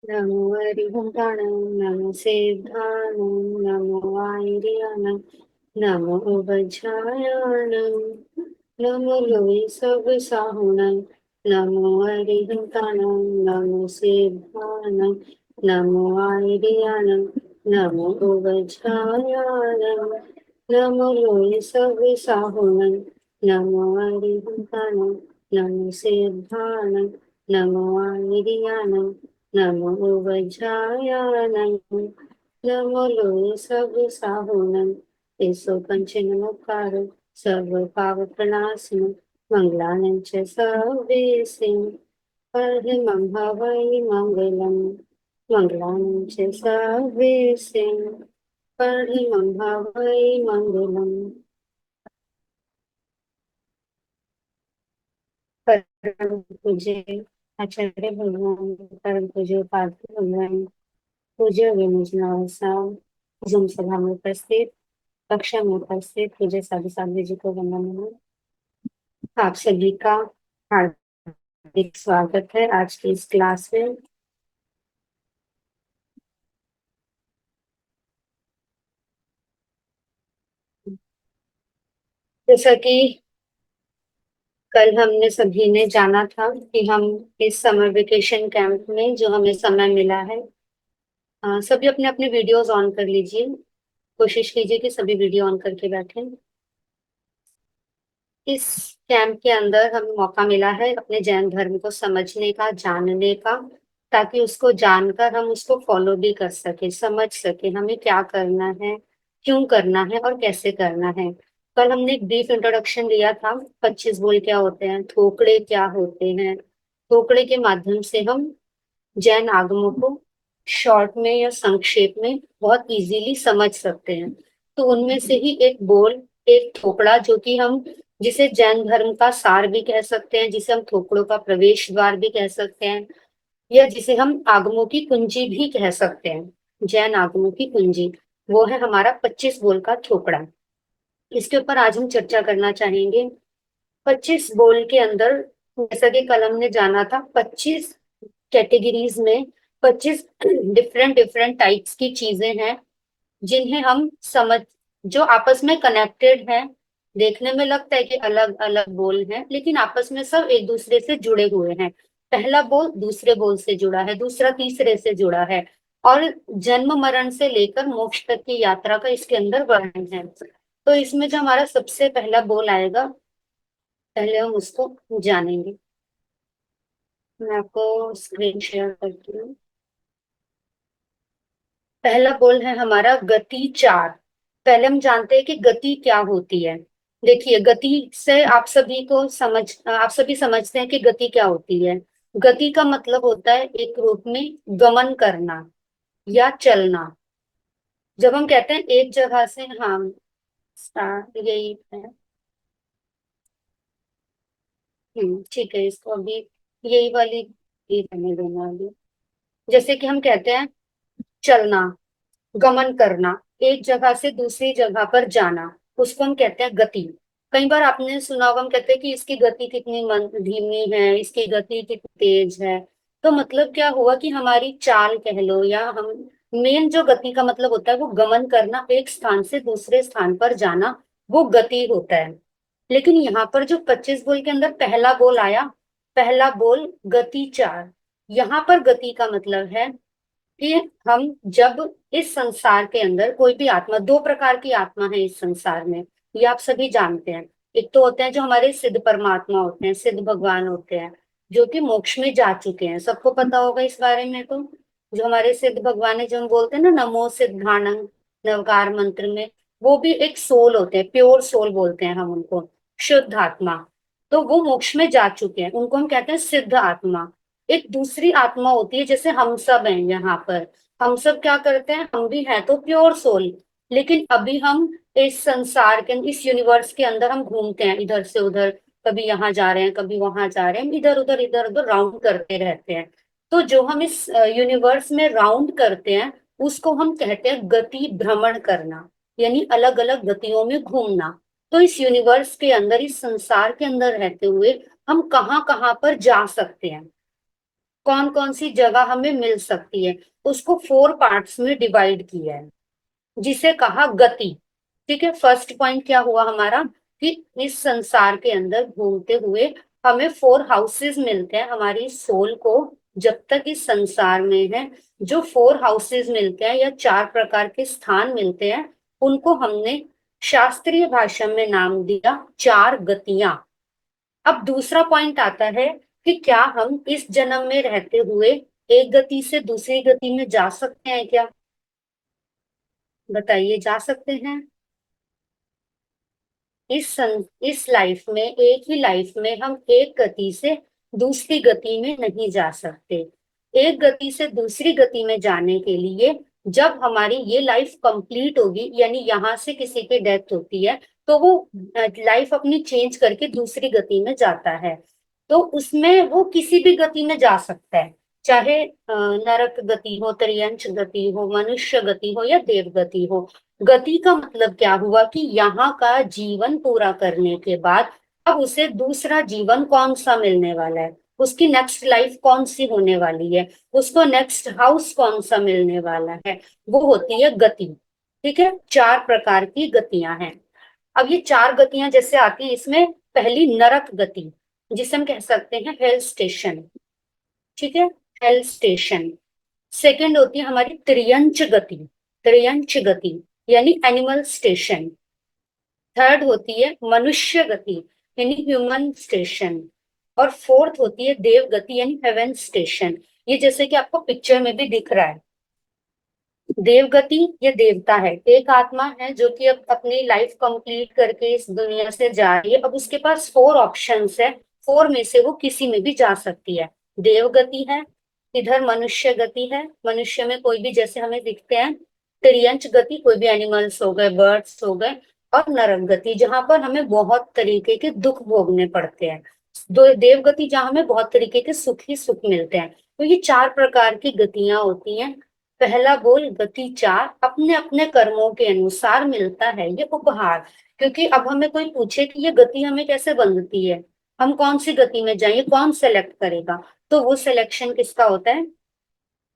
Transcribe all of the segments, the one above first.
नमो हरिहन्ताणं नमो सिद्धाणं नमो आयर्याणं नमो वज्रायाणं नमो लोई सब साहुणं नमो हरिहन्ताणं नमो सिद्धाणं नमो आयर्याणं नमो वज्रायाणं नमो लोई सब साहुणं नमो हरिहन्ताणं नमो सिद्धाणं नमो आयर्याणं नमो वज्रायाणं नमो लोय सब साहुणं तेसो पंच नमोकार सर्व पाव प्रणाशन मंगलानं च सर्वेसिं परमं हवै मंगलम् मंगलानं च सर्वेसिं परमं हवै मंगलम्। परम पूज्य आचार्य भगवान परम पूज्य पार्थ भगवान पूज्य विमोचना जूम सभा में उपस्थित कक्षा में उपस्थित पूज्य साधु साध्वी जी को वंदन। आप सभी का हार्दिक स्वागत है आज की इस क्लास में। जैसा कि कल हमने सभी ने जाना था कि हम इस समर वेकेशन कैंप में जो हमें समय मिला है, सभी अपने अपने वीडियोस ऑन कर लीजिए। कोशिश कीजिए कि सभी वीडियो ऑन करके बैठें। इस कैंप के अंदर हमें मौका मिला है अपने जैन धर्म को समझने का, जानने का, ताकि उसको जानकर हम उसको फॉलो भी कर सके, समझ सके हमें क्या करना है, क्यों करना है और कैसे करना है। कल हमने एक ब्रीफ इंट्रोडक्शन दिया था, 25 बोल क्या होते हैं, थोकड़े क्या होते हैं। थोकड़े के माध्यम से हम जैन आगमों को शॉर्ट में या संक्षेप में बहुत इजीली समझ सकते हैं। तो उनमें से ही एक बोल, एक थोपड़ा, जो कि हम जिसे जैन धर्म का सार भी कह सकते हैं, जिसे हम थोपड़ों का प्रवेश द्वार भी कह सकते हैं, या जिसे हम आगमों की कुंजी भी कह सकते हैं, जैन आगमों की कुंजी, वो है हमारा 25 बोल का थोपड़ा। इसके ऊपर आज हम चर्चा करना चाहेंगे। 25 बोल के अंदर, जैसा कि कल हमने जाना था, 25 कैटेगरीज में 25 डिफरेंट डिफरेंट टाइप्स की चीजें हैं जिन्हें हम समझ, जो आपस में कनेक्टेड हैं। देखने में लगता है कि अलग अलग बोल हैं, लेकिन आपस में सब एक दूसरे से जुड़े हुए हैं। पहला बोल दूसरे बोल से जुड़ा है, दूसरा तीसरे से जुड़ा है, और जन्म मरण से लेकर मोक्ष तक की यात्रा का इसके अंदर वर्णन है। तो इसमें जो हमारा सबसे पहला बोल आएगा, पहले हम उसको जानेंगे। मैं आपको स्क्रीन शेयर करती हूँ। पहला बोल है हमारा गति चार। पहले हम जानते हैं कि गति क्या होती है। देखिए, गति से आप सभी समझते हैं कि गति क्या होती है। गति का मतलब होता है एक रूप में गमन करना या चलना। जब हम कहते हैं एक जगह से, हाँ, स्टार्ट यही है। ठीक है, इसको अभी यही वाली ये करने देना अभी। जैसे कि हम कहते हैं चलना, गमन करना, एक जगह से दूसरी जगह पर जाना, उसको हम कहते हैं गति। कई बार आपने सुना होगा, हम कहते हैं कि इसकी गति कितनी धीमी है, इसकी गति कितनी तेज है। तो मतलब क्या हुआ कि हमारी चाल कह लो, या हम मेन जो गति का मतलब होता है वो गमन करना, एक स्थान से दूसरे स्थान पर जाना, वो गति होता है। लेकिन यहाँ पर जो 25 बोल के अंदर पहला बोल आया, पहला बोल गति चार, यहाँ पर गति का मतलब है कि हम जब इस संसार के अंदर, कोई भी आत्मा, दो प्रकार की आत्मा है इस संसार में, ये आप सभी जानते हैं। एक तो होते हैं जो हमारे सिद्ध परमात्मा होते हैं, सिद्ध भगवान होते हैं, जो कि मोक्ष में जा चुके हैं, सबको पता होगा इस बारे में। तो जो हमारे सिद्ध भगवान है, जो हम बोलते हैं ना नमो सिद्धाणं नवकार मंत्र में, वो भी एक सोल होते हैं, प्योर सोल बोलते हैं हम उनको, शुद्ध आत्मा। तो वो मोक्ष में जा चुके हैं, उनको हम कहते हैं सिद्ध आत्मा। एक दूसरी आत्मा होती है, जैसे हम सब हैं यहाँ पर। हम सब क्या करते हैं, हम भी हैं तो प्योर सोल, लेकिन अभी हम इस संसार के, इस यूनिवर्स के अंदर हम घूमते हैं इधर से उधर, कभी यहाँ जा रहे हैं, कभी वहां जा रहे हैं, इधर उधर राउंड करते रहते हैं। तो जो हम इस यूनिवर्स में राउंड करते हैं, उसको हम कहते हैं गति भ्रमण करना, यानी अलग अलग गतियों में घूमना। तो इस यूनिवर्स के अंदर, इस संसार के अंदर रहते हुए हम कहाँ कहाँ पर जा सकते हैं। कौन कौन सी जगह हमें मिल सकती है, उसको 4 पार्ट्स में डिवाइड किया है, जिसे कहा गति। ठीक है, फर्स्ट पॉइंट क्या हुआ हमारा, कि इस संसार के अंदर घूमते हुए हमें 4 हाउसेस मिलते हैं हमारी सोल को। जब तक इस संसार में है, जो 4 हाउसेस मिलते हैं या 4 प्रकार के स्थान मिलते हैं, उनको हमने शास्त्रीय भाषा में नाम दिया 4 गतियां। अब दूसरा पॉइंट आता है कि क्या हम इस जन्म में रहते हुए एक गति से दूसरी गति में जा सकते हैं क्या? बताइए, जा सकते हैं? इस लाइफ में, एक ही लाइफ में हम एक गति से दूसरी गति में नहीं जा सकते। एक गति से दूसरी गति में जाने के लिए जब हमारी ये लाइफ कंप्लीट होगी, यानी यहाँ से किसी की डेथ होती है, तो वो लाइफ अपनी चेंज करके दूसरी गति में जाता है। तो उसमें वो किसी भी गति में जा सकता है, चाहे नरक गति हो, त्रियंच गति हो, मनुष्य गति हो या देव गति हो। गति का मतलब क्या हुआ, कि यहाँ का जीवन पूरा करने के बाद अब उसे दूसरा जीवन कौन सा मिलने वाला है, उसकी नेक्स्ट लाइफ कौन सी होने वाली है, उसको नेक्स्ट हाउस कौन सा मिलने वाला है, वो होती है गति। ठीक है, 4 प्रकार की गतियां हैं। अब ये 4 गतियां जैसे आती हैं, इसमें पहली नरक गति, जिसे हम कह सकते हैं हेल स्टेशन। ठीक है, हेल स्टेशन। सेकंड होती है हमारी त्रियंच गति, त्रियंच गति यानी एनिमल स्टेशन। थर्ड होती है मनुष्य गति यानी ह्यूमन स्टेशन। और फोर्थ होती है देव गति यानी हेवन स्टेशन। ये जैसे कि आपको पिक्चर में भी दिख रहा है, देवगति ये देवता है, एक आत्मा है जो कि अब अपनी लाइफ कंप्लीट करके इस दुनिया से जा रही है। अब उसके पास 4 ऑप्शंस है, 4 में से वो किसी में भी जा सकती है। देवगति है, इधर मनुष्य गति है, मनुष्य में कोई भी जैसे हमें दिखते हैं, त्रियंच गति कोई भी एनिमल्स हो गए, बर्ड्स हो गए, और नरक गति जहां पर हमें बहुत तरीके के दुख भोगने पड़ते हैं, दो देवगति जहां हमें बहुत तरीके के सुख ही सुख मिलते हैं। तो ये 4 प्रकार की गतियां होती हैं। पहला बोल गति 4 अपने अपने कर्मों के अनुसार मिलता है ये उपहार। क्योंकि अब हमें कोई पूछे कि ये गति हमें कैसे बनती है, हम कौन सी गति में जाएं, ये कौन सेलेक्ट करेगा, तो वो सिलेक्शन किसका होता है,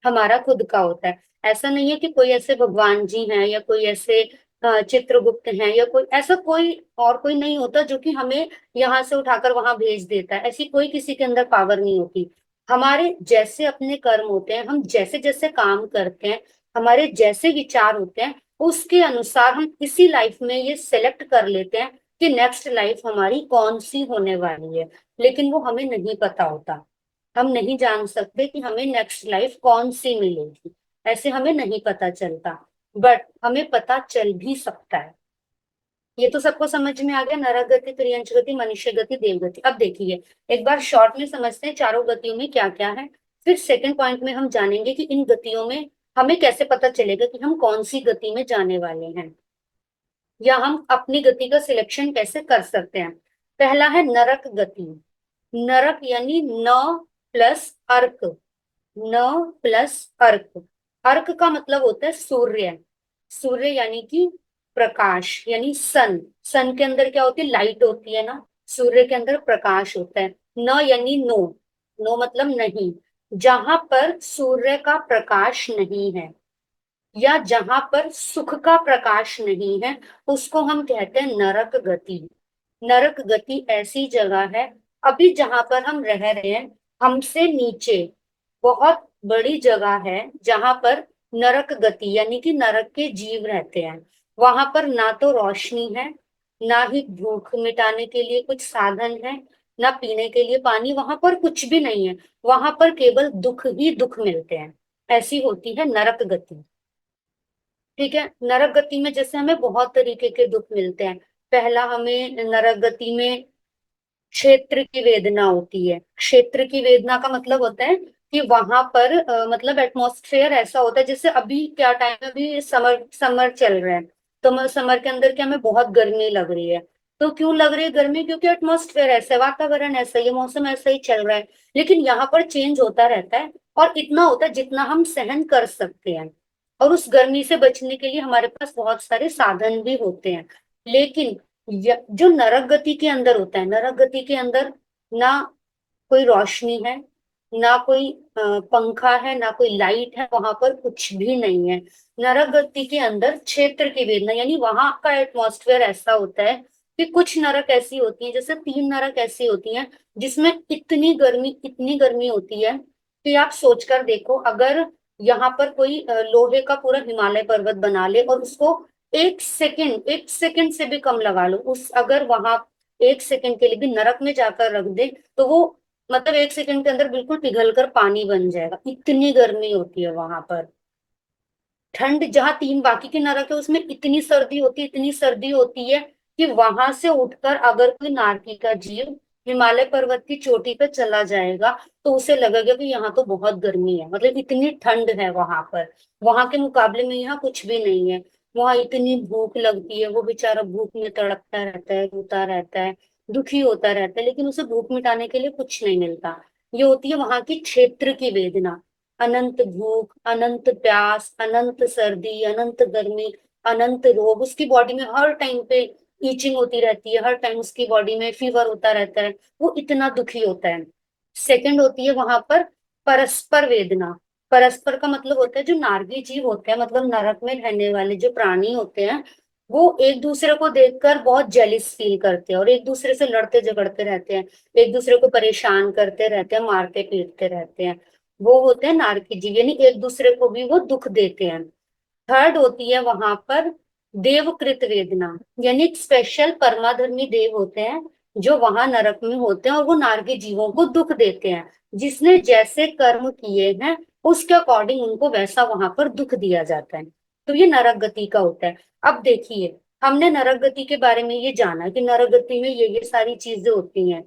हमारा खुद का होता है। ऐसा नहीं है कि कोई ऐसे भगवान जी हैं या कोई ऐसे चित्रगुप्त हैं या कोई ऐसा, कोई और कोई नहीं होता जो कि हमें यहाँ से उठाकर वहां भेज देता है। ऐसी कोई किसी के अंदर पावर नहीं होती। हमारे जैसे अपने कर्म होते हैं, हम जैसे जैसे काम करते हैं, हमारे जैसे विचार होते हैं, उसके अनुसार हम इसी लाइफ में ये सेलेक्ट कर लेते हैं कि नेक्स्ट लाइफ हमारी कौन सी होने वाली है। लेकिन वो हमें नहीं पता होता, हम नहीं जान सकते कि हमें नेक्स्ट लाइफ कौन सी मिलेगी, ऐसे हमें नहीं पता चलता। बट हमें पता चल भी सकता है। ये तो सबको समझ में आ गया, नरक गति, त्रियंच गति, मनुष्य गति, देव गति। अब देखिए, एक बार शॉर्ट में समझते हैं चारों गतियों में क्या क्या है, फिर सेकंड पॉइंट में हम जानेंगे कि इन गतियों में हमें कैसे पता चलेगा कि हम कौन सी गति में जाने वाले हैं, या हम अपनी गति का सिलेक्शन कैसे कर सकते हैं। पहला है नरक गति। नरक यानी न प्लस अर्क, न प्लस अर्क। अर्क का मतलब होता है सूर्य, सूर्य यानी कि प्रकाश यानी सन। सन के अंदर क्या होती है, लाइट होती है ना, सूर्य के अंदर प्रकाश होता है। न यानी नो, नो मतलब नहीं, जहां पर सूर्य का प्रकाश नहीं है या जहां पर सुख का प्रकाश नहीं है, उसको हम कहते हैं नरक गति। नरक गति ऐसी जगह है, अभी जहां पर हम रह रहे हैं, हमसे नीचे बहुत बड़ी जगह है जहां पर नरक गति यानी कि नरक के जीव रहते हैं। वहां पर ना तो रोशनी है, ना ही भूख मिटाने के लिए कुछ साधन है, ना पीने के लिए पानी, वहां पर कुछ भी नहीं है। वहां पर केवल दुख ही दुख मिलते हैं। ऐसी होती है नरक गति। ठीक है, नरक गति में जैसे हमें बहुत तरीके के दुख मिलते हैं। पहला, हमें नरक गति में क्षेत्र की वेदना होती है। क्षेत्र की वेदना का मतलब होता है कि वहां पर मतलब एटमॉस्फेयर ऐसा होता है, जैसे अभी क्या टाइम है, अभी समर समर चल रहा है, तो समर के अंदर क्या हमें बहुत गर्मी लग रही है। तो क्यों लग रही है गर्मी, क्योंकि एटमॉस्फेयर ऐसा है, वातावरण ऐसा ही है, मौसम ऐसा ही चल रहा है। लेकिन यहाँ पर चेंज होता रहता है, और इतना होता है जितना हम सहन कर सकते हैं। और उस गर्मी से बचने के लिए हमारे पास बहुत सारे साधन भी होते हैं। लेकिन जो नरक गति के अंदर होता है, नरक गति के अंदर ना कोई रोशनी है, ना कोई पंखा है, ना कोई लाइट है, वहां पर कुछ भी नहीं है। नरक गति के अंदर क्षेत्र की वेदना, यानी वहां का एटमॉस्फेयर ऐसा होता है कि कुछ नरक ऐसी होती है, जैसे 3 नरक ऐसी होती हैं जिसमें इतनी गर्मी होती है कि आप सोचकर देखो, अगर यहाँ पर कोई लोहे का पूरा हिमालय पर्वत बना ले और उसको 1 सेकंड से भी कम लगा लो, उस अगर वहां 1 सेकंड के लिए भी नरक में जाकर रख दे, तो वो मतलब 1 सेकंड के अंदर बिल्कुल पिघल कर पानी बन जाएगा, इतनी गर्मी होती है वहां पर। ठंड जहाँ 3 बाकी के नरक है उसमें इतनी सर्दी होती है कि वहां से उठकर अगर कोई नारकी का जीव हिमालय पर्वत की चोटी पे चला जाएगा तो उसे लगेगा कि यहाँ तो बहुत गर्मी है, मतलब इतनी ठंड है वहां पर। वहां के मुकाबले में यहाँ कुछ भी नहीं है। वहां इतनी भूख लगती है, वो बेचारा भूख में तड़पता रहता है, रोता रहता है, दुखी होता रहता है, लेकिन उसे भूख मिटाने के लिए कुछ नहीं मिलता। ये होती है वहां की क्षेत्र की वेदना। अनंत भूख, अनंत प्यास, अनंत सर्दी, अनंत गर्मी, अनंत रोग, उसकी बॉडी में हर टाइम पे ईचिंग होती रहती है, हर टाइम उसकी बॉडी में फीवर होता रहता है, वो इतना दुखी होता है। सेकंड होती है वहां पर परस्पर वेदना। परस्पर का मतलब होता है जो नारकी जीव होते हैं, मतलब नरक में रहने वाले जो प्राणी होते हैं, वो एक दूसरे को देखकर बहुत जेलिस फील करते हैं और एक दूसरे से लड़ते झगड़ते रहते हैं, एक दूसरे को परेशान करते रहते हैं, मारते पीटते रहते हैं। वो होते हैं नारकी जीव, यानी एक दूसरे को भी वो दुख देते हैं। थर्ड होती है वहां पर देवकृत वेदना, यानी स्पेशल परमाधर्मी देव होते हैं जो वहां नरक में होते हैं और वो नारकी जीवों को दुख देते हैं। जिसने जैसे कर्म किए हैं उसके अकॉर्डिंग उनको वैसा वहां पर दुख दिया जाता है। तो ये नरक गति का होता है। अब देखिए, हमने नरक गति के बारे में ये जाना कि नरक गति में ये सारी चीजें होती हैं।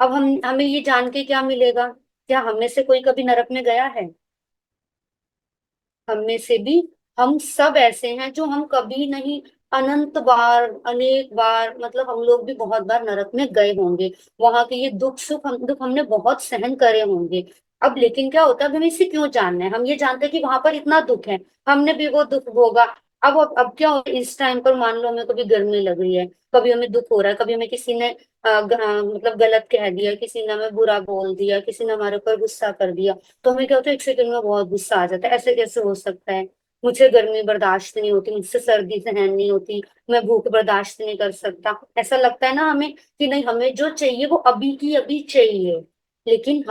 अब हम हमें ये जान के क्या मिलेगा? क्या हम में से कोई कभी नरक में गया है? हम में से भी हम सब ऐसे हैं जो हम कभी नहीं, अनंत बार, अनेक बार, मतलब हम लोग भी बहुत बार नरक में गए होंगे। वहां के ये दुख हमने बहुत सहन करे होंगे। अब लेकिन क्या होता है, अब हमें इसे क्यों जानना है? हम ये जानते हैं कि वहां पर इतना दुख है, हमने भी वो दुख भोगा। अब क्या हो, इस टाइम पर मान लो हमें कभी गर्मी लग रही है, कभी हमें दुख हो रहा है, कभी हमें किसी ने मतलब गलत कह दिया, किसी ने हमें बुरा बोल दिया, किसी ने हमारे ऊपर गुस्सा कर दिया, तो हमें क्या होता है, 1 सेकंड में बहुत गुस्सा आ जाता है, ऐसे कैसे हो सकता है, मुझे गर्मी बर्दाश्त नहीं होती, मुझसे सर्दी सहन नहीं होती, मैं भूख बर्दाश्त नहीं कर सकता, ऐसा लगता है ना हमें कि नहीं, हमें जो चाहिए वो अभी की अभी चाहिए। लेकिन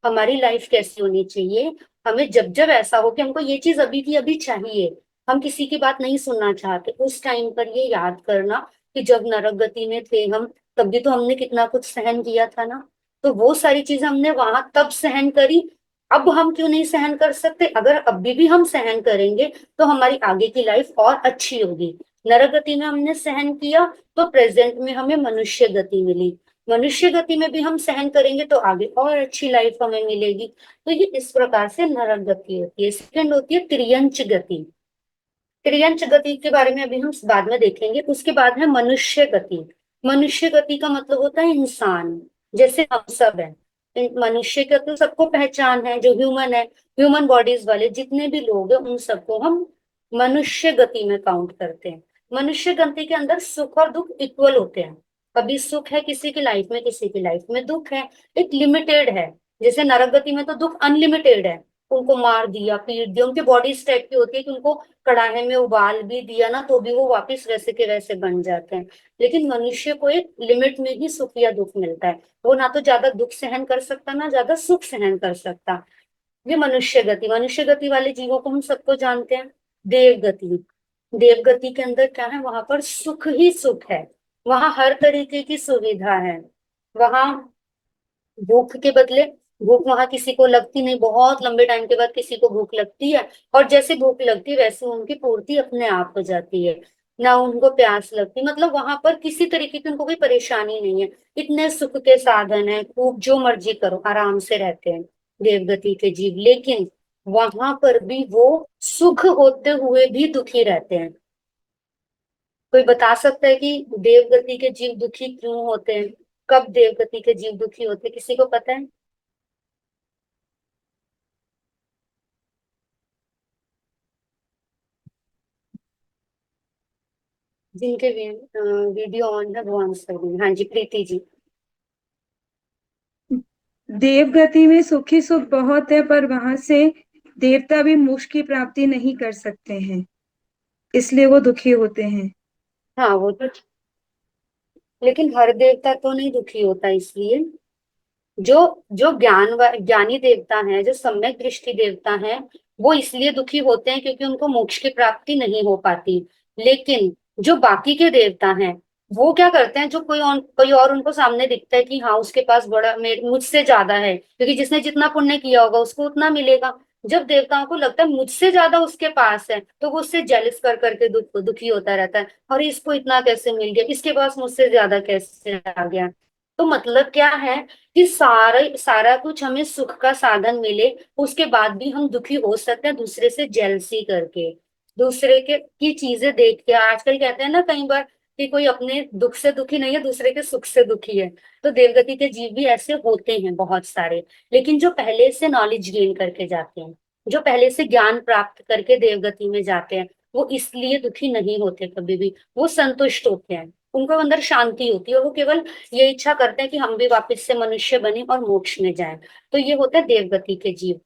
हमारी लाइफ कैसी होनी चाहिए? हमें जब जब ऐसा हो कि हमको ये चीज अभी की अभी चाहिए, हम किसी की बात नहीं सुनना चाहते, उस टाइम पर ये याद करना कि जब नरक गति में थे हम, तब भी तो हमने कितना कुछ सहन किया था ना। तो वो सारी चीजें हमने वहां तब सहन करी, अब हम क्यों नहीं सहन कर सकते? अगर अभी भी हम सहन करेंगे तो हमारी आगे की लाइफ और अच्छी होगी। नरक गति में हमने सहन किया तो प्रेजेंट में हमें मनुष्य गति मिली, मनुष्य गति में भी हम सहन करेंगे तो आगे और अच्छी लाइफ हमें मिलेगी। तो ये इस प्रकार से नरक गति होती है। सेकंड होती है त्रियंच गति। त्रियंच गति के बारे में अभी हम बाद में देखेंगे। उसके बाद है मनुष्य गति। मनुष्य गति का मतलब होता है इंसान, जैसे हम सब हैं। मनुष्य का तो सबको पहचान है, जो ह्यूमन है, ह्यूमन बॉडीज वाले जितने भी लोग हैं उन सबको हम मनुष्य गति में काउंट करते हैं। मनुष्य गति के अंदर सुख और दुख इक्वल होते हैं। कभी सुख है किसी की लाइफ में, किसी की लाइफ में दुख है, एक लिमिटेड है। जैसे नरक गति में तो दुख अनलिमिटेड है, उनको मार दिया, पीट दिया, उनकी बॉडी इस टाइप की होती है कि उनको कढ़ाई में उबाल भी दिया ना तो भी वो वापस वैसे के वैसे बन जाते हैं। लेकिन मनुष्य को एक लिमिट में ही सुख या दुख मिलता है, वो ना तो ज्यादा दुख सहन कर सकता ना ज्यादा सुख सहन कर सकता। ये मनुष्य गति वाले जीवों को हम सबको जानते हैं। देव गति। देव गति के अंदर क्या है, वहां पर सुख ही सुख है, वहां हर तरीके की सुविधा है। वहां भूख के बदले, भूख वहां किसी को लगती नहीं, बहुत लंबे टाइम के बाद किसी को भूख लगती है, और जैसे भूख लगती है वैसे उनकी पूर्ति अपने आप हो जाती है। ना उनको प्यास लगती, मतलब वहां पर किसी तरीके की उनको कोई परेशानी नहीं है। इतने सुख के साधन है, खूब जो मर्जी करो, आराम से रहते हैं देवगति के जीव। लेकिन वहां पर भी वो सुख होते हुए भी दुखी रहते हैं। कोई बता सकता है कि देवगति के जीव दुखी क्यों होते हैं? कब देवगति के जीव दुखी होते हैं, किसी को पता है? जिनके वीडियो ऑन है वो आंसर देंगे। हाँ जी, प्रीति जी। देव गति में सुखी सुख बहुत है, पर वहां से देवता भी मोक्ष की प्राप्ति नहीं कर सकते हैं, इसलिए वो दुखी होते हैं। हाँ वो तो, लेकिन हर देवता तो नहीं दुखी होता, इसलिए जो जो ज्ञानी देवता हैं, जो सम्यक दृष्टि देवता हैं, वो इसलिए दुखी होते हैं क्योंकि उनको मोक्ष की प्राप्ति नहीं हो पाती। लेकिन जो बाकी के देवता हैं, वो क्या करते हैं, जो कोई और उनको सामने दिखता है कि हाँ उसके पास मुझसे ज्यादा है, क्योंकि जिसने जितना पुण्य किया होगा उसको उतना मिलेगा। जब देवताओं को लगता है मुझसे ज्यादा उसके पास है, तो वो उससे जेलिस कर करके दुखी होता रहता है। अरे इसको इतना कैसे मिल गया, इसके पास मुझसे ज्यादा कैसे आ गया। तो मतलब क्या है कि सारा सारा कुछ हमें सुख का साधन मिले, उसके बाद भी हम दुखी हो सकते हैं दूसरे से जेलसी करके, दूसरे के की चीजें देख के। आजकल कहते हैं ना कई बार कि कोई अपने दुख से दुखी नहीं है, दूसरे के सुख से दुखी है। तो देवगति के जीव भी ऐसे होते हैं बहुत सारे। लेकिन जो पहले से नॉलेज गेन करके जाते हैं, जो पहले से ज्ञान प्राप्त करके देवगति में जाते हैं, वो इसलिए दुखी नहीं होते कभी भी, वो संतुष्ट होते हैं। उनको अंदर शांति होती है, वो केवल ये इच्छा करते हैं कि हम भी वापस से मनुष्य बने और मोक्ष में जाएं। तो ये होता है देवगति के जीव।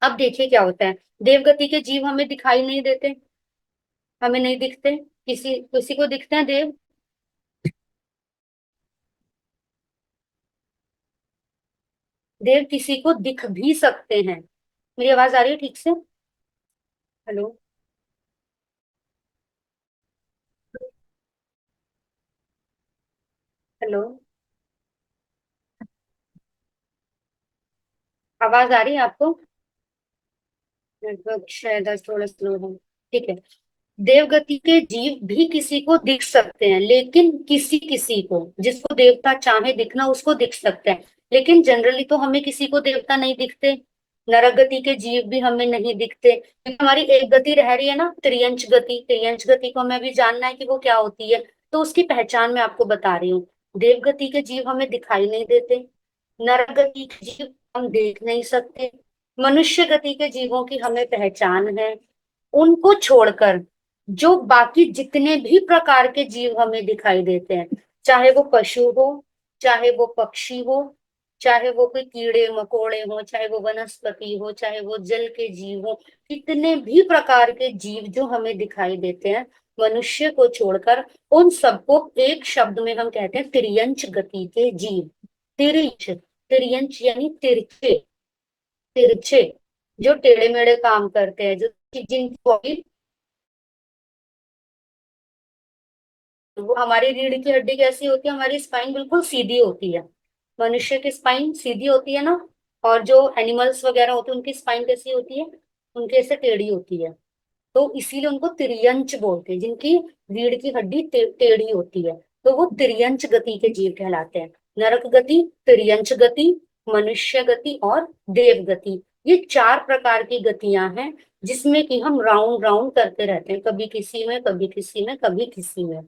अब देखिए क्या होता है, देवगति के जीव हमें दिखाई नहीं देते, हमें नहीं दिखते, किसी किसी को दिखते हैं देव? देव किसी को दिख भी सकते हैं। मेरी आवाज आ रही है ठीक से? हेलो? हेलो? आवाज आ रही है आपको? नेटवर्क शायद आज थोड़ा स्लो है। ठीक है। देवगति के जीव भी किसी को दिख सकते हैं, लेकिन किसी किसी को, जिसको देवता चाहे दिखना उसको दिख सकते हैं। लेकिन जनरली तो हमें किसी को देवता नहीं दिखते। नरक गति के जीव भी हमें नहीं दिखते, क्योंकि हमारी एक गति रह रही है ना, त्रियंच गति। त्रियंच गति को हमें भी जानना है कि वो क्या होती है। तो उसकी पहचान मैं आपको बता रही हूँ। देवगति के जीव हमें दिखाई नहीं देते, नरक गति के जीव हम देख नहीं सकते, मनुष्य गति के जीवों की हमें पहचान है। उनको छोड़कर जो बाकी जितने भी प्रकार के जीव हमें दिखाई देते हैं, चाहे वो पशु हो, चाहे वो पक्षी हो, चाहे वो कोई कीड़े मकोड़े हो, चाहे वो वनस्पति हो, चाहे वो जल के जीव हो, कितने भी प्रकार के जीव जो हमें दिखाई देते हैं, मनुष्य को छोड़कर, उन सबको एक शब्द में हम कहते हैं तिर्यंच गति के जीव। तिरंच, तिर्यंच यानी तिरछे, तिरछे, जो टेढ़े मेढ़े काम करते हैं, जो जिनकी बॉडी, वो हमारी रीढ़ की हड्डी कैसी होती है, हमारी स्पाइन बिल्कुल सीधी होती है। मनुष्य की स्पाइन सीधी होती है ना, और जो एनिमल्स वगैरह होते हैं उनकी स्पाइन कैसी होती है, उनके ऐसे टेढ़ी होती है। तो इसीलिए उनको तिर्यंच बोलते हैं, जिनकी रीढ़ की हड्डी टेढ़ी होती है। तो वो तिर्यंच गति के जीव कहलाते हैं। नरक गति, तिर्यंच गति, मनुष्य गति और देव गति, ये चार प्रकार की गतियां हैं, जिसमें कि हम राउंड राउंड करते रहते हैं, कभी किसी में, कभी किसी में, कभी किसी में।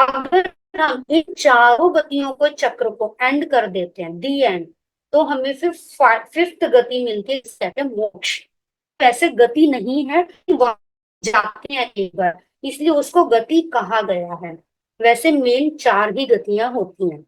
अगर हम इन चारों गतियों को, चक्र को एंड कर देते हैं, दी एंड, तो हमें फिर फिफ्थ गति मिलती है, जिसे कहते हैं मोक्ष। वैसे गति नहीं है, वहां जाते हैं एक बार, इसलिए उसको गति कहा गया है। वैसे मेन चार ही गतियां होती हैं।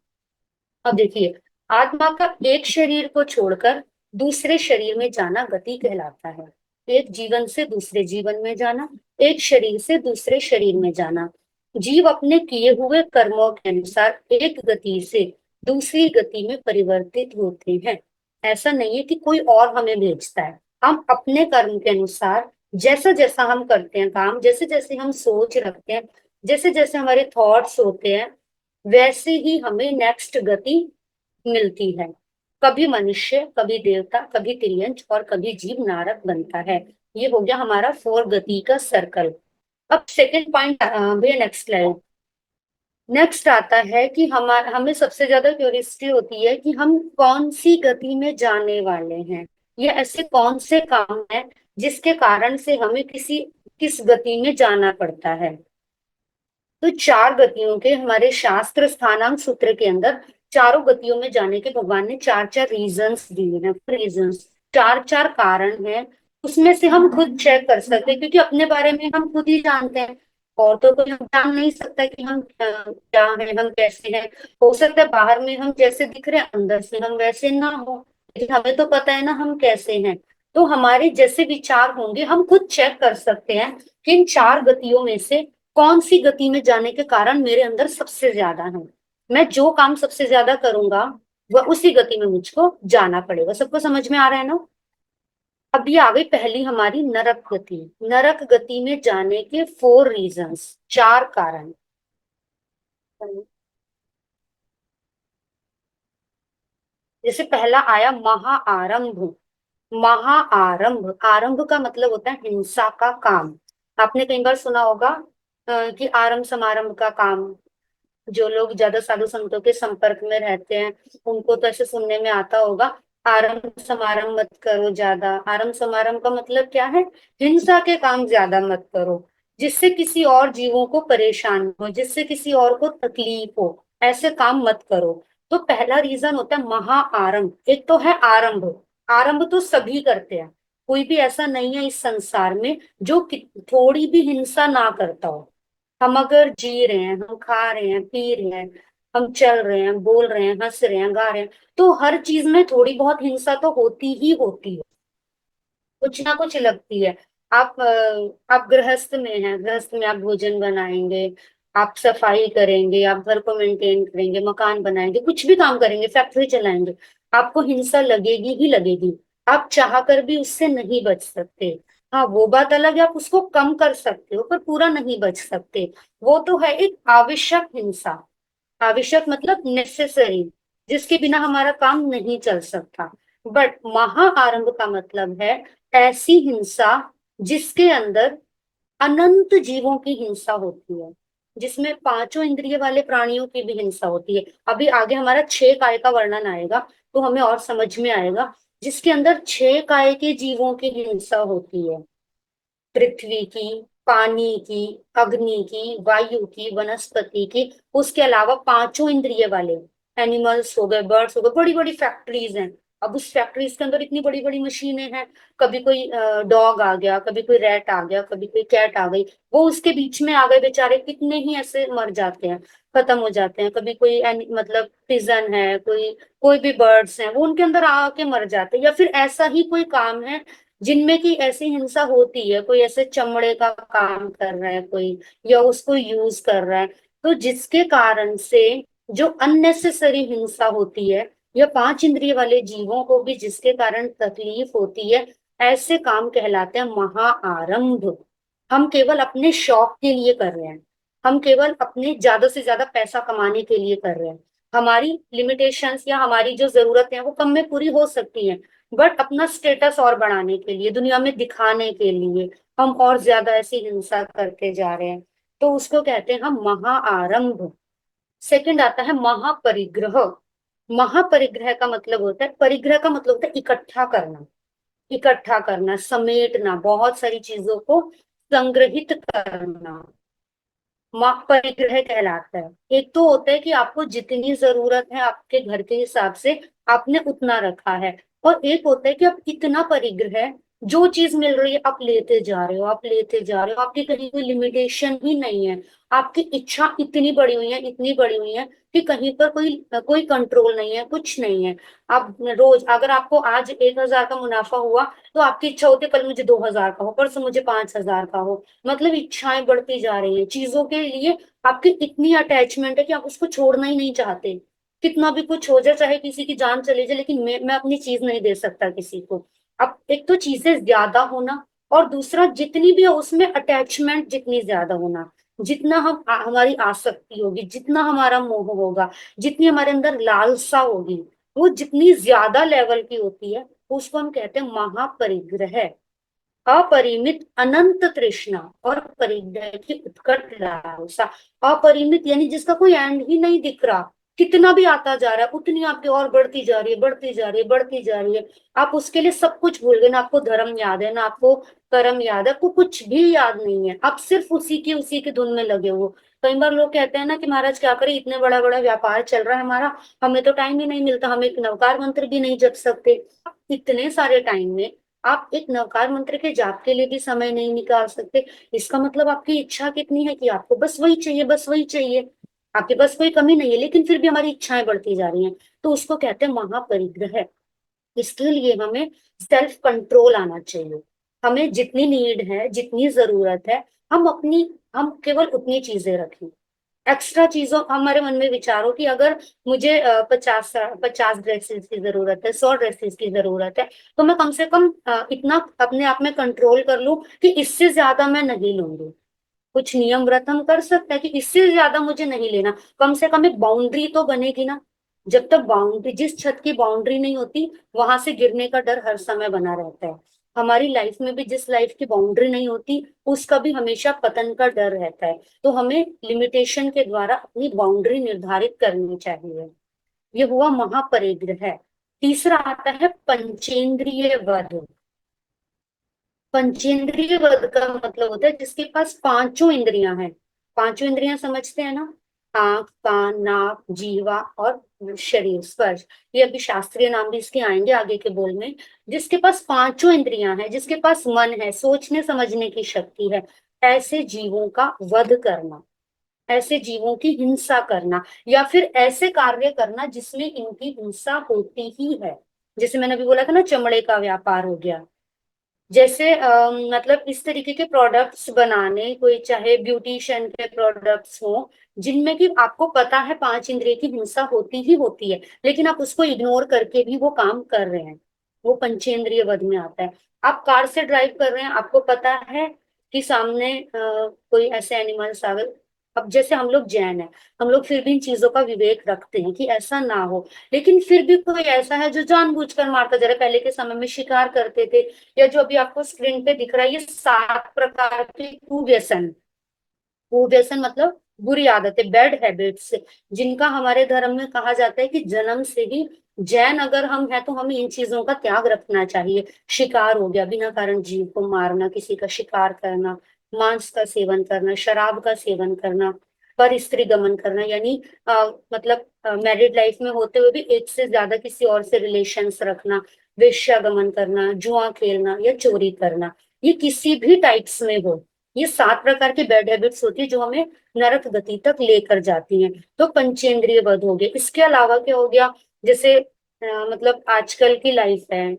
अब देखिए, आत्मा का एक शरीर को छोड़कर दूसरे शरीर में जाना गति कहलाता है। एक जीवन से दूसरे जीवन में जाना, एक शरीर से दूसरे शरीर में जाना। जीव अपने किए हुए कर्मों के अनुसार एक गति से दूसरी गति में परिवर्तित होते हैं। ऐसा नहीं है कि कोई और हमें भेजता है, हम अपने कर्म के अनुसार, जैसा जैसा हम करते हैं काम, जैसे जैसे हम सोच रखते हैं, जैसे जैसे हमारे थॉट्स होते हैं, वैसे ही हमें नेक्स्ट गति मिलती है। कभी मनुष्य, कभी देवता, कभी तिर्यंच और कभी जीव नारक बनता है। ये हो गया हमारा फोर गति का सर्कल। अब सेकंड पॉइंट भैया, नेक्स्ट लाइन। नेक्स्ट आता है कि हमें सबसे ज्यादा क्यूरियोसिटी होती है कि हम कौन सी गति में जाने वाले हैं, या ऐसे कौन से काम हैं जिसके कारण से हमें किस गति में जाना पड़ता है। तो चार गतियों के हमारे शास्त्र स्थानांक सूत्र के अंदर चारों गतियों में जाने के भगवान ने चार चार रीजंस दिए हैं, रीजंस, चार चार कारण हैं। उसमें से हम खुद चेक कर सकते हैं, क्योंकि अपने बारे में हम खुद ही जानते हैं, और तो कोई हम जान नहीं सकता कि हम क्या हैं, हम कैसे हैं। हो सकता है बाहर में हम जैसे दिख रहे हैं, अंदर से हम वैसे ना हो। लेकिन हमें तो पता है ना हम कैसे हैं। तो हमारे जैसे विचार होंगे, हम खुद चेक कर सकते हैं कि इन चार गतियों में से कौन सी गति में जाने के कारण मेरे अंदर सबसे ज्यादा है। मैं जो काम सबसे ज्यादा करूंगा वह उसी गति में मुझको जाना पड़ेगा। सबको समझ में आ रहा है ना? अभी आ गई पहली हमारी नरक गति। नरक गति में जाने के 4 रीजंस, चार कारण। जैसे पहला आया महाआरंभ। महाआरंभ, आरंभ का मतलब होता है हिंसा का काम। आपने कई बार सुना होगा कि आरंभ समारंभ का काम। जो लोग ज्यादा साधु संतों के संपर्क में रहते हैं उनको तो ऐसे सुनने में आता होगा, आरंभ समारंभ मत करो ज्यादा। आरंभ समारंभ का मतलब क्या है? हिंसा के काम ज्यादा मत करो, जिससे किसी और जीवों को परेशान हो, जिससे किसी और को तकलीफ हो, ऐसे काम मत करो। तो पहला रीजन होता है महाआरंभ। एक तो है आरंभ। आरंभ तो सभी करते हैं, कोई भी ऐसा नहीं है इस संसार में जो थोड़ी भी हिंसा ना करता हो। हम अगर जी रहे हैं, हम खा रहे हैं, पी रहे हैं, हम चल रहे हैं, बोल रहे हैं, हंस रहे हैं, गा रहे हैं, तो हर चीज में थोड़ी बहुत हिंसा तो होती ही होती है, कुछ ना कुछ लगती है। आप गृहस्थ में हैं, गृहस्थ में आप भोजन बनाएंगे, आप सफाई करेंगे, आप घर को मेंटेन करेंगे, मकान बनाएंगे, कुछ भी काम करेंगे, फैक्ट्री चलाएंगे, आपको हिंसा लगेगी ही लगेगी। आप चाह कर भी उससे नहीं बच सकते। हाँ, वो बात अलग है, आप उसको कम कर सकते हो पर पूरा नहीं बच सकते। वो तो है एक आवश्यक हिंसा। आवश्यक मतलब नेसेसरी, जिसके बिना हमारा काम नहीं चल सकता। बट महाआरंभ का मतलब है ऐसी हिंसा जिसके अंदर अनंत जीवों की हिंसा होती है, जिसमें पांचों इंद्रिय वाले प्राणियों की भी हिंसा होती है। अभी आगे हमारा 6 काय का वर्णन आएगा तो हमें और समझ में आएगा। जिसके अंदर 6 काय के जीवों की हिंसा होती है, पृथ्वी की, पानी की, अग्नि की, वायु की, वनस्पति की, उसके अलावा पांचों इंद्रिय वाले एनिमल्स हो गए, बर्ड्स हो गए, बड़ी बड़ी फैक्ट्रीज हैं। अब उस फैक्ट्रीज के अंदर इतनी बड़ी बड़ी मशीनें हैं, कभी कोई डॉग आ गया, कभी कोई रैट आ गया, कभी कोई कैट आ गई, वो उसके बीच में आ गए, बेचारे कितने ही ऐसे मर जाते हैं, खत्म हो जाते हैं। कभी कोई मतलब पिजन है, कोई कोई भी बर्ड्स हैं, वो उनके अंदर आके मर जाते हैं। या फिर ऐसा ही कोई काम है जिनमें की ऐसी हिंसा होती है, कोई ऐसे चमड़े का काम कर रहा है कोई, या उसको यूज कर रहा है, तो जिसके कारण से जो अननेसेसरी हिंसा होती है, या पांच इंद्रिय वाले जीवों को भी जिसके कारण तकलीफ होती है, ऐसे काम कहलाते हैं महाआरंभ। हम केवल अपने शौक के लिए कर रहे हैं, हम केवल अपने ज्यादा से ज्यादा पैसा कमाने के लिए कर रहे हैं। हमारी लिमिटेशंस या हमारी जो जरूरतें हैं वो कम में पूरी हो सकती हैं, बट अपना स्टेटस और बढ़ाने के लिए, दुनिया में दिखाने के लिए हम और ज्यादा ऐसी हिंसा करते जा रहे हैं। तो उसको कहते हैं हम महाआरंभ। सेकंड आता है महापरिग्रह। महापरिग्रह का मतलब होता है, परिग्रह का मतलब होता है इकट्ठा करना। इकट्ठा करना, समेटना, बहुत सारी चीजों को संग्रहित करना, परिग्रह कहलाता है। एक तो होता है कि आपको जितनी जरूरत है आपके घर के हिसाब से आपने उतना रखा है, और एक होता है कि आप इतना परिग्रह, जो चीज मिल रही है आप लेते जा रहे हो, आप लेते जा रहे हो, आपकी कहीं कोई लिमिटेशन ही नहीं है। आपकी इच्छा इतनी बड़ी हुई है, इतनी बड़ी हुई है कि कहीं पर कोई कोई कंट्रोल नहीं है, कुछ नहीं है। आप रोज अगर आपको आज 1,000 का मुनाफा हुआ तो आपकी इच्छा होती है कल मुझे 2,000 का हो, परसों मुझे 5,000 का हो। मतलब इच्छाएं बढ़ती जा रही हैं चीजों के लिए। आपकी इतनी अटैचमेंट है कि आप उसको छोड़ना ही नहीं चाहते। कितना भी कुछ हो जाए, चाहे किसी की जान चले जाए, लेकिन मैं अपनी चीज नहीं दे सकता किसी को। अब एक तो चीजें ज्यादा होना, और दूसरा जितनी भी है उसमें अटैचमेंट जितनी ज्यादा होना। जितना हमारी आसक्ति होगी, जितना हमारा मोह होगा, जितनी हमारे अंदर लालसा होगी, वो जितनी ज्यादा लेवल की होती है, उसको हम कहते हैं महापरिग्रह। अपरिमित अनंत तृष्णा और परिग्रह की उत्कट लालसा। अपरिमित यानी जिसका कोई एंड ही नहीं दिख रहा, कितना भी आता जा रहा है उतनी आपकी और बढ़ती जा रही है, बढ़ती जा रही है, बढ़ती जा रही है। आप उसके लिए सब कुछ भूल गए, ना आपको धर्म याद है, ना आपको कर्म याद है, आपको कुछ भी याद नहीं है। आप सिर्फ उसी की धुन में लगे हो। कई बार लोग कहते हैं ना कि महाराज क्या करें, इतने बड़ा बड़ा व्यापार चल रहा है हमारा, हमें तो टाइम ही नहीं मिलता, हम एक नवकार मंत्र भी नहीं जप सकते। इतने सारे टाइम में आप एक नवकार मंत्र के जाप के लिए भी समय नहीं निकाल सकते। इसका मतलब आपकी इच्छा कितनी है कि आपको बस वही चाहिए, बस वही चाहिए। आपके पास कोई कमी नहीं है, लेकिन फिर भी हमारी इच्छाएं बढ़ती जा रही हैं। तो उसको कहते हैं महापरिग्रह। इसके लिए हमें सेल्फ कंट्रोल आना चाहिए। हमें जितनी नीड है, जितनी जरूरत है, हम केवल उतनी चीजें रखें। एक्स्ट्रा चीजों, हमारे मन में विचारो कि अगर मुझे 50 ड्रेसेस की जरूरत है, 100 ड्रेसेस की जरूरत है, तो मैं कम से कम इतना अपने आप में कंट्रोल कर लूं कि इससे ज्यादा मैं नहीं लूंगी। कुछ नियम व्रत हम कर सकते हैं कि इससे ज्यादा मुझे नहीं लेना। कम से कम एक बाउंड्री तो बनेगी ना। जब तक बाउंड्री, जिस छत की बाउंड्री नहीं होती, वहां से गिरने का डर हर समय बना रहता है। हमारी लाइफ में भी जिस लाइफ की बाउंड्री नहीं होती, उसका भी हमेशा पतन का डर रहता है। तो हमें लिमिटेशन के द्वारा अपनी बाउंड्री निर्धारित करनी चाहिए। ये हुआ महापरिग्रह। तीसरा आता है पंचेंद्रिय वध। पंचेंद्रिय वध का मतलब होता है जिसके पास पांचों इंद्रियां हैं। पांचों इंद्रियां समझते हैं ना? आंख, कान, नाक, जीवा और शरीर, स्पर्श। ये अभी शास्त्रीय नाम भी इसके आएंगे आगे के बोल में। जिसके पास पांचों इंद्रियां हैं, जिसके पास मन है, सोचने समझने की शक्ति है, ऐसे जीवों का वध करना, ऐसे जीवों की हिंसा करना, या फिर ऐसे कार्य करना जिसमें इनकी हिंसा होती ही है। जैसे मैंने अभी बोला था ना, चमड़े का व्यापार हो गया। जैसे मतलब इस तरीके के प्रोडक्ट्स बनाने, कोई चाहे ब्यूटिशियन के प्रोडक्ट्स हो, जिनमें कि आपको पता है पांच इंद्रिय की हिंसा होती ही होती है, लेकिन आप उसको इग्नोर करके भी वो काम कर रहे हैं, वो पंचेंद्रिय वध में आता है। आप कार से ड्राइव कर रहे हैं, आपको पता है कि सामने कोई ऐसे एनिमल्स आ गए। अब जैसे हम लोग जैन है, हम लोग फिर भी इन चीजों का विवेक रखते हैं कि ऐसा ना हो, लेकिन फिर भी कोई ऐसा है जो जानबूझकर मारता जा रहा है। पहले के समय में शिकार करते थे, या जो अभी आपको स्क्रीन पे दिख रहा है, ये 7 प्रकार के कुव्यसन। कुव्यसन मतलब बुरी आदतें, बैड हैबिट्स, जिनका हमारे धर्म में कहा जाता है कि जन्म से ही जैन अगर हम हैं तो हमें इन चीजों का त्याग रखना चाहिए। शिकार हो गया, बिना कारण जीव को मारना, किसी का शिकार करना, मांस का सेवन करना, शराब का सेवन करना, पर स्त्री गमन करना, यानी मतलब मैरिड लाइफ में होते हुए भी एक से ज्यादा किसी और से रिलेशंस रखना, वेश्यागमन करना, जुआ खेलना या चोरी करना, ये किसी भी टाइप्स में हो, ये 7 प्रकार की बैड हैबिट्स होती है जो हमें नरक गति तक लेकर जाती हैं। तो पंचेंद्रिय वध हो गया। इसके अलावा क्या हो गया? जैसे मतलब आजकल की लाइफ है,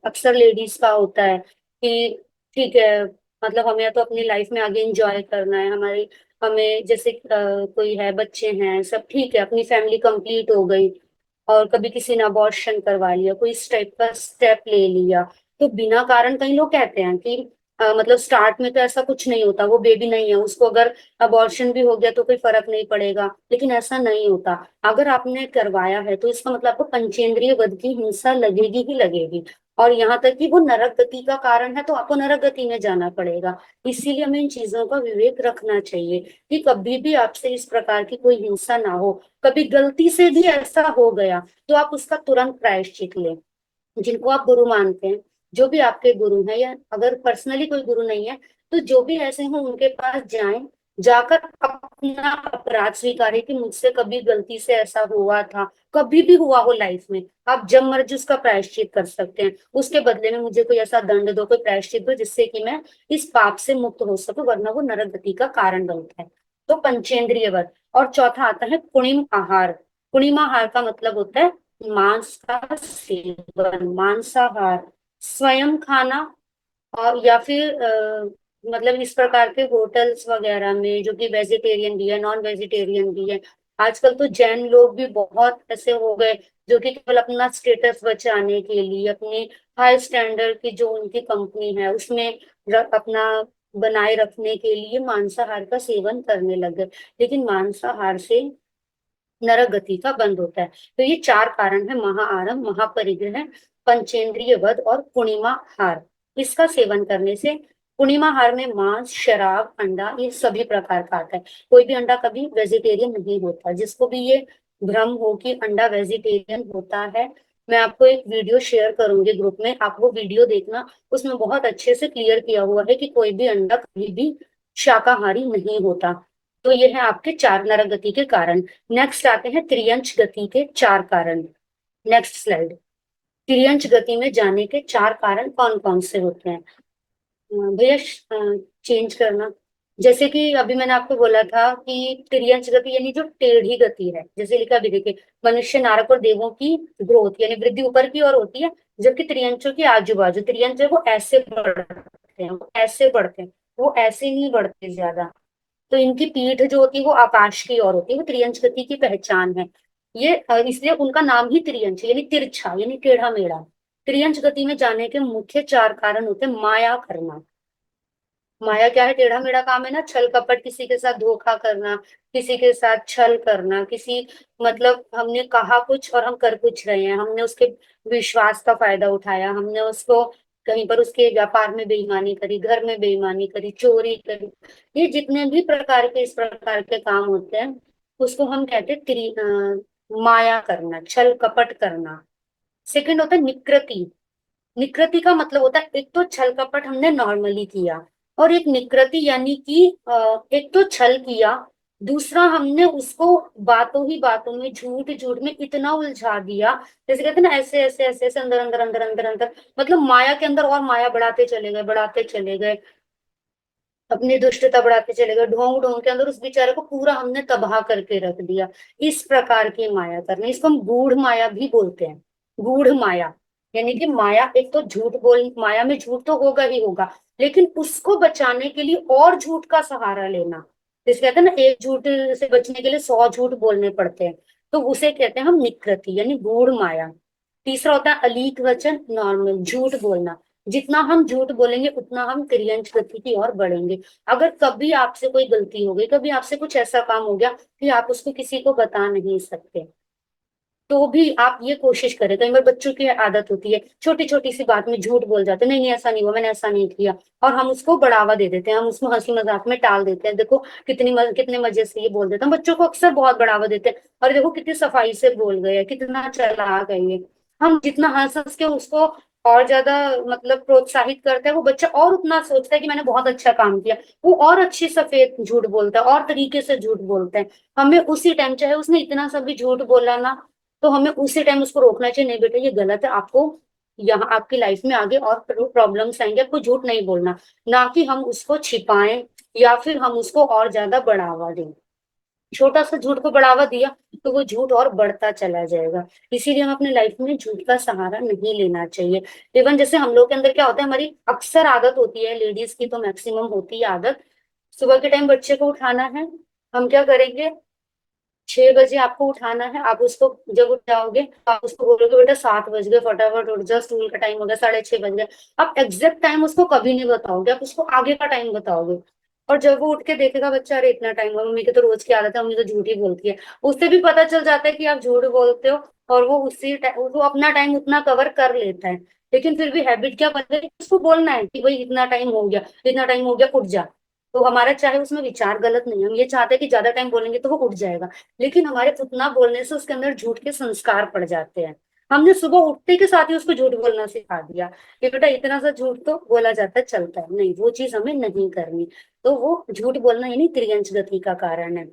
अक्सर लेडीज का होता है कि ठीक है, मतलब हमें तो अपनी लाइफ में आगे एंजॉय करना है, हमारी, हमें जैसे कोई है, बच्चे हैं, सब ठीक है, अपनी फैमिली कंप्लीट हो गई, और कभी किसी ने अबॉर्शन करवा लिया, कोई इस टाइप का स्टेप ले लिया, तो बिना कारण कई लोग कहते हैं कि मतलब स्टार्ट में तो ऐसा कुछ नहीं होता, वो बेबी नहीं है, उसको अगर अबॉर्शन भी हो गया तो कोई फर्क नहीं पड़ेगा, लेकिन ऐसा नहीं होता। अगर आपने करवाया है तो इसका मतलब आपको पंचेंद्रिय वध की हिंसा लगेगी ही लगेगी। और यहाँ तक कि वो नरक गति का कारण है तो आपको नरक गति में जाना पड़ेगा। इसीलिए हमें इन चीजों का विवेक रखना चाहिए कि कभी भी आपसे इस प्रकार की कोई हिंसा ना हो। कभी गलती से भी ऐसा हो गया तो आप उसका तुरंत प्रायश्चित लें। जिनको आप गुरु मानते हैं, जो भी आपके गुरु हैं, या अगर पर्सनली कोई गुरु नहीं है, तो जो भी ऐसे हो उनके पास जाएं, जाकर अपना अपराध स्वीकारें कि मुझसे कभी गलती से ऐसा हुआ था, कभी भी हुआ हो लाइफ में। आप जब मर्जी उसका प्रायश्चित कर सकते हैं, उसके बदले में मुझे कोई ऐसा दंड दो, कोई प्रायश्चित दो, जिससे कि मैं इस पाप से मुक्त हो सकूं, वरना वो नरक गति का कारण बनता है। तो पंचेंद्रिय वध। और चौथा आता है कुणिम आहार। कुणिम आहार का मतलब होता है मांस का सेवन, मांसाहार, स्वयं खाना। और या फिर मतलब इस प्रकार के होटल्स वगैरह में जो कि वेजिटेरियन भी है, नॉन वेजिटेरियन भी है। आजकल तो जैन लोग भी बहुत ऐसे हो गए जो कि केवल अपना स्टेटस बचाने के लिए, अपनी हाई स्टैंडर्ड की जो उनकी कंपनी है उसमें अपना बनाए रखने के लिए मांसाहार का सेवन करने लग गए। लेकिन मांसाहार से नरक गति का बंद होता है। तो ये 4 कारण है, महाआरम, महापरिग्रह, पंचेंद्रिय वध और पूर्णिमाहार। इसका सेवन करने से, पूर्णिमाहार में मांस, शराब, अंडा, ये सभी प्रकार का आता है। कोई भी अंडा कभी वेजिटेरियन नहीं होता। जिसको भी ये भ्रम हो कि अंडा वेजिटेरियन होता है, मैं आपको एक वीडियो शेयर करूंगी ग्रुप में, आप वो वीडियो देखना। उसमें बहुत अच्छे से क्लियर किया हुआ है कि कोई भी अंडा कभी भी शाकाहारी नहीं होता। तो ये है आपके 4 नरक गति के कारण। नेक्स्ट आते हैं त्रियंच गति के 4 कारण। Next slide. त्रियंच गति में जाने के 4 कारण कौन कौन से होते हैं? भैया चेंज करना। जैसे कि अभी मैंने आपको बोला था कि तिर्यंच गति यानी जो टेढ़ी गति है, जैसे लिखा भी देखिए, मनुष्य, नारक और देवों की ग्रोथ यानी वृद्धि ऊपर की ओर होती है, जबकि त्रियंचों के आजू बाजू त्रियंच है वो ऐसे बढ़ते हैं, वो ऐसे बढ़ते हैं, वो ऐसे नहीं बढ़ते ज्यादा। तो इनकी पीठ जो होती है वो आकाश की ओर होती है, वो त्रियंच गति की पहचान है। ये इसलिए उनका नाम ही त्रियंच है, यानी तिरछा यानी टेढ़ा मेढ़ा। त्रियंच गति में जाने के मुख्य चार कारण होते हैं। माया करना, माया क्या है? टेढ़ा मेढ़ा काम है ना, छल कपट, किसी के साथ धोखा करना, किसी के साथ छल करना, किसी मतलब हमने कहा कुछ और हम कर कुछ रहे हैं, हमने उसके विश्वास का फायदा उठाया, हमने उसको कहीं पर उसके व्यापार में बेईमानी करी, घर में बेईमानी करी, चोरी करी। ये जितने भी प्रकार के इस प्रकार के काम होते हैं उसको हम कहते हैं माया करना, छल कपट करना। सेकंड होता है निकृति। निकृति का मतलब होता है एक तो छल कपट हमने नॉर्मली किया, और एक निकृति यानी कि एक तो छल किया, दूसरा हमने उसको बातों ही बातों में, झूठ झूठ में इतना उलझा दिया, जैसे कहते हैं ना, ऐसे ऐसे ऐसे ऐसे अंदर अंदर अंदर अंदर अंदर, मतलब माया के अंदर और माया बढ़ाते चले गए, बढ़ाते चले गए, अपनी दुष्टता बढ़ाते चले गए, ढोंग ढोंग के अंदर उस बेचारे को पूरा हमने तबाह करके रख दिया। इस प्रकार की माया करना, इसको हम गूढ़ माया भी बोलते हैं। गूढ़ माया यानी कि माया, एक तो झूठ बोल, माया में झूठ तो होगा ही होगा, लेकिन उसको बचाने के लिए और झूठ का सहारा लेना। जिसे कहते हैं ना, एक झूठ से बचने के लिए 100 झूठ बोलने पड़ते हैं, तो उसे कहते हैं हम निकृति यानी गूढ़ माया। तीसरा होता है अलीक वचन, नॉर्मल झूठ बोलना। जितना हम झूठ बोलेंगे उतना हम तिर्यंच गति की ओर बढ़ेंगे। अगर कभी आपसे कोई गलती हो गई, कभी आपसे कुछ ऐसा काम हो गया कि आप उसको किसी को बता नहीं सकते, तो भी आप ये कोशिश करें। कई बार बच्चों की आदत होती है, छोटी छोटी सी बात में झूठ बोल जाते हैं, नहीं नहीं ऐसा नहीं हुआ, मैंने ऐसा नहीं किया, और हम उसको बढ़ावा दे देते हैं, हम उसको हंसी मजाक में टाल देते हैं, देखो कितने मजे से ये बोल देते हैं। हम बच्चों को अक्सर बहुत बढ़ावा देते हैं, और देखो कितनी सफाई से बोल गए, कितना चालाक है ये। हम जितना हंस हंस के उसको और ज्यादा मतलब प्रोत्साहित करते हैं, वो बच्चा और उतना सोचता है कि मैंने बहुत अच्छा काम किया, वो और अच्छी सफेद झूठ बोलता है, और तरीके से झूठ बोलते हैं। हमें उसी टाइम, चाहे उसने इतना सा भी झूठ बोला ना, तो हमें उसी टाइम उसको रोकना चाहिए, नहीं बेटा ये गलत है, आपको यहाँ आपकी लाइफ में आगे और प्रॉब्लम्स आएंगे, आपको झूठ नहीं बोलना। ना कि हम उसको छिपाएं या फिर हम उसको और ज्यादा बढ़ावा दें। छोटा सा झूठ को बढ़ावा दिया तो वो झूठ और बढ़ता चला जाएगा। इसीलिए हम अपने लाइफ में झूठ का सहारा नहीं लेना चाहिए। इवन जैसे हम लोग के अंदर क्या होता है, हमारी अक्सर आदत होती है, लेडीज की तो मैक्सिमम होती है आदत, सुबह के टाइम बच्चे को उठाना है, हम क्या करेंगे, 6 बजे आपको उठाना है, आप उसको जब उठ जाओगे तो आप उसको बोलोगे बेटा 7 बज गए, फटाफट उठ जा, स्कूल का टाइम हो गया, 6:30 बज गए। आप एग्जैक्ट टाइम उसको कभी नहीं बताओगे, आप उसको आगे का टाइम बताओगे। और जब वो उठ के देखेगा बच्चा, अरे इतना टाइम हुआ, मम्मी की तो रोज की आदत है, मम्मी तो झूठ ही बोलती है, उससे भी पता चल जाता है कि आप झूठ बोलते हो। और वो उसी वो अपना टाइम उतना कवर कर लेता है, लेकिन फिर भी हैबिट क्या बन गई, उसको बोलना है कि भाई इतना टाइम हो गया, इतना टाइम हो गया, उठ जा। तो हमारा चाहे उसमें विचार गलत नहीं है, हम ये चाहते हैं कि ज्यादा टाइम बोलेंगे तो वो उठ जाएगा, लेकिन हमारे उतना बोलने से उसके अंदर झूठ के संस्कार पड़ जाते हैं। हमने सुबह उठते के साथ ही उसको झूठ बोलना सिखा दिया कि बेटा इतना सा झूठ तो बोला जाता है, चलता है, नहीं वो चीज हमें नहीं करनी। तो वो झूठ बोलना यानी त्रियंच गति का कारण है।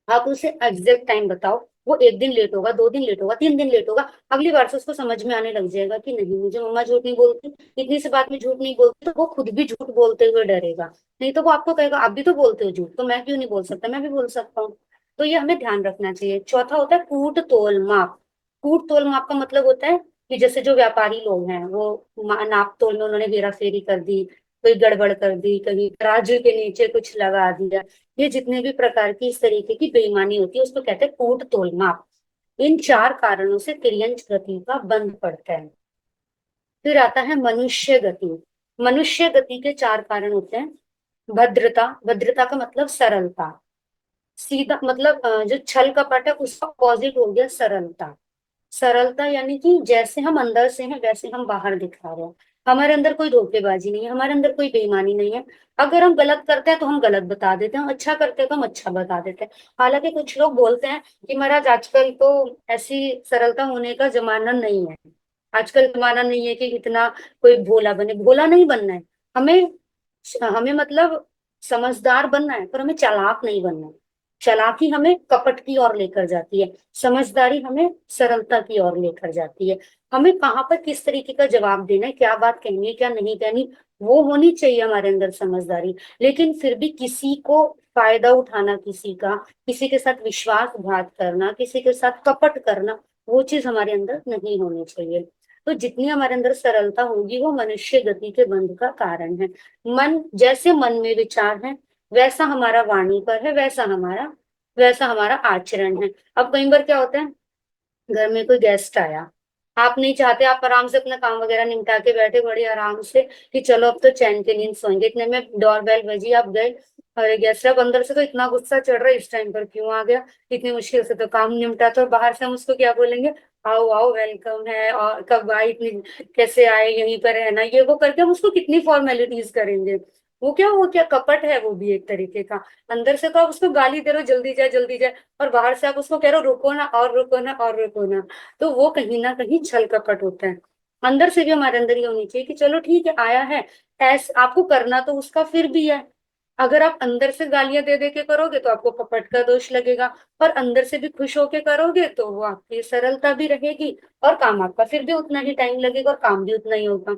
आप उसे एग्जैक्ट टाइम बताओ, वो 1 दिन लेट होगा, 2 दिन लेट होगा, 3 दिन लेट होगा, अगली बार से उसको समझ में आने लग जाएगा कि नहीं मुझे मम्मा झूठ नहीं बोलती, इतनी सी बात में झूठ नहीं बोलती, तो वो खुद भी झूठ बोलते हुए डरेगा। नहीं तो वो आपको कहेगा आप भी तो बोलते हो झूठ, तो मैं क्यों नहीं बोल सकता, मैं भी बोल सकता हूँ। तो ये हमें ध्यान रखना चाहिए। चौथा होता है कूट तोल माप। कूट तोल माप का मतलब होता है कि जैसे जो व्यापारी लोग हैं वो नाप तोल में उन्होंने हेरा फेरी कर दी, कोई गड़बड़ कर दी, कहीं तराजू के नीचे कुछ लगा दिया, ये जितने भी प्रकार की इस तरीके की बेईमानी होती है उसको कहते हैं कूट तोल माप। इन चार कारणों से तिर्यंच गति का बंध पड़ता है। फिर आता है मनुष्य गति। मनुष्य गति के चार कारण होते हैं। भद्रता, भद्रता का मतलब सरलता, सीधा मतलब जो छल कपट है उसका अपोजिट हो गया सरलता। सरलता यानी कि जैसे हम अंदर से हैं वैसे हम बाहर दिखा रहे हैं, हमारे अंदर कोई धोखेबाजी नहीं है, हमारे अंदर कोई बेईमानी नहीं है। अगर हम गलत करते हैं तो हम गलत बता देते हैं, हम अच्छा करते हैं तो हम अच्छा बता देते हैं। हालांकि कुछ लोग बोलते हैं कि महाराज आजकल तो ऐसी सरलता होने का जमाना नहीं है, आजकल जमाना नहीं है कि इतना कोई भोला बने, भोला नहीं बनना है हमें। हमें मतलब समझदार बनना है, पर हमें चालाक नहीं बनना है। चालाकी हमें कपट की ओर लेकर जाती है, समझदारी हमें सरलता की ओर लेकर जाती है। हमें कहाँ पर किस तरीके का जवाब देना है, क्या बात कहनी है क्या नहीं कहनी, वो होनी चाहिए हमारे अंदर समझदारी। लेकिन फिर भी किसी को फायदा उठाना, किसी के साथ विश्वासघात करना, किसी के साथ कपट करना, वो चीज हमारे अंदर नहीं होनी चाहिए। तो जितनी हमारे अंदर सरलता होगी वो मनुष्य गति के बंध का कारण है। मन जैसे मन में विचार है, वैसा हमारा वाणी पर है, वैसा हमारा आचरण है। अब कई बार क्या होता है, घर में कोई गेस्ट आया, आप नहीं चाहते, आप आराम से अपना काम वगैरह निपटा के बैठे बड़े आराम से कि चलो अब तो चैन की नींद सोएंगे, इतने में डोरबेल बजी, आप गए, अरे गेस्ट, अब अंदर से तो इतना गुस्सा चढ़ रहा है इस टाइम पर क्यों आ गया, इतनी मुश्किल से तो काम निपटा था, और बाहर से हम उसको क्या बोलेंगे, आओ आओ वेलकम है, और कब आए, इतनी कैसे आए, यहीं पर रहना, ये वो करके हम उसको कितनी फॉर्मेलिटीज करेंगे। वो क्या कपट है, वो भी एक तरीके का। अंदर से तो आप उसको गाली दे रहे हो, जल्दी जाए जल्दी जाए, और बाहर से आप उसको कह रहे हो रुको ना, और रुको ना, और रुको ना। तो वो कहीं ना कहीं छल कपट होता है। अंदर से भी हमारे अंदर ये होनी चाहिए कि चलो ठीक है, आया है, ऐस आपको करना तो उसका फिर भी है। अगर आप अंदर से गालियां दे दे के करोगे तो आपको कपट का दोष लगेगा, और अंदर से भी खुश होके करोगे तो वो आपकी सरलता भी रहेगी, और काम आपका फिर भी उतना ही टाइम लगेगा और काम भी उतना ही होगा।